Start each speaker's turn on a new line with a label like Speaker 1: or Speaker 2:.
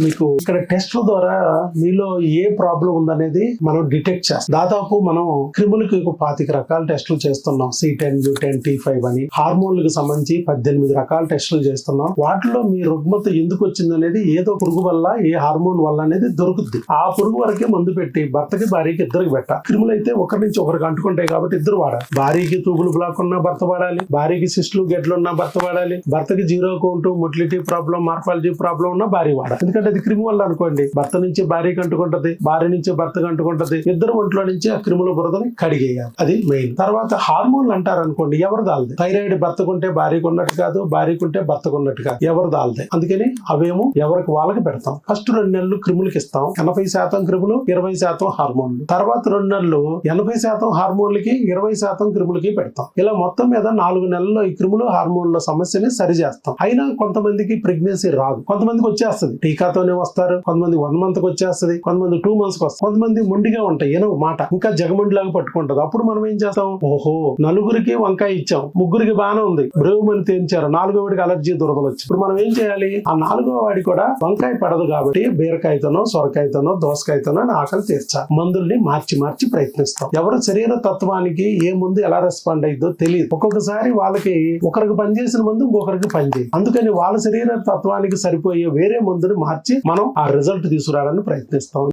Speaker 1: మీకు ఇక్కడ టెస్ట్ల ద్వారా మీలో ఏ ప్రాబ్లం ఉందనేది మనం డిటెక్ట్ చేస్తాం. దాదాపు మనం క్రిములకి 25 రకాల టెస్టులు చేస్తున్నాం. C10, U10, T5 అని హార్మోన్లకు సంబంధించి 18 రకాల టెస్టులు చేస్తున్నాం. వాటిలో మీ రుగ్మత ఎందుకు వచ్చింది అనేది ఏదో పురుగు వల్ల, ఏ హార్మోన్ వల్ల అనేది దొరుకుద్ది. ఆ పురుగు వరకే మందు పెట్టి భర్తకి భార్యకి ఇద్దరికి పెట్టాలి. క్రిములు అయితే ఒకరి నుంచి ఒకరికి అంటుకుంటాయి కాబట్టి ఇద్దరు వాడాలి. భార్యకి ట్యూబుల్ బ్లాక్ ఉన్నా భర్త వాడాలి, భార్యకి సిస్టులు గెడ్లు ఉన్నా భర్త వాడాలి, భర్తకి zero count, motility problem, morphology problem ఉన్నా భార్య వాడాలి. ఎందుకంటే అది క్రిమి వల్ల అనుకోండి, భర్త నుంచి భార్యకి అంటుకుంటది, భార్య నుంచి భర్తకు అంటుకుంటది. ఇద్దరు ఒంట్లో నుంచి ఆ క్రిముల బురదని కడిగేయాలి. అది మెయిన్. తర్వాత హార్మోన్లు అంటారు అనుకోండి, ఎవరు దాల్దే. థైరాయిడ్ భర్తకుంటే భార్యకు ఉన్నట్టు కాదు, భార్యకుంటే భర్తకు ఉన్నట్టు కాదు, ఎవరు దాల్దే. అందుకని అవేమో ఎవరికి వాళ్ళకి పెడతాం. ఫస్ట్ 2 నెలలు క్రిములకి ఇస్తాం. 80% క్రిములు, 20% హార్మోన్లు. తర్వాత 2 నెలలు 80% హార్మోన్లకి, 20% క్రిములకి పెడతాం. ఇలా మొత్తం మీద 4 నెలల్లో ఈ క్రిములు హార్మోన్ల సమస్యని సరి చేస్తాం. అయినా కొంతమందికి ప్రెగ్నెన్సీ రాదు, కొంతమందికి వచ్చేస్తుంది. టీకాతోనే వస్తారు, కొంతమంది 1 month కి వచ్చేస్తుంది, కొంతమంది 2 months కి వస్తుంది, కొంతమంది మొండిగా ఉంటాయి, ఏనో మాట ఇంకా జగమండిలాగా పట్టుకుంటది. అప్పుడు మనం ఏం చేస్తాం, ఓహో నలుగురికి వంకాయ ఇచ్చాం, ముగ్గురికి బాగానే ఉంది, బ్రేవుమని తేల్చారు, 4వ వాడికి అలర్జీ దురదలు వచ్చి. ఇప్పుడు మనం ఏం చేయాలి, ఆ 4వ వాడి కూడా వంకాయ పడదు కాబట్టి బీరకాయతోనో, సొరకాయతోనో, దోసకాయతోనో ఆకలి తీర్చాలి. మందుల్ని మార్చి మార్చి ప్రయత్నిస్తాం. ఎవరు శరీర తత్వానికి ఏ ముందు ఎలా రెస్పాండ్ అయ్యిద్దో తెలియదు. ఒక్కొక్కసారి వాళ్ళకి ఒకరికి పనిచేసిన మందు ఇంకొకరికి పనిచేయదు. అందుకని వాళ్ళ శరీర తత్వానికి సరిపోయే వేరే మందుని మార్చి మనం ఆ రిజల్ట్ తీసుకురావడానికి ప్రయత్నిస్తాం.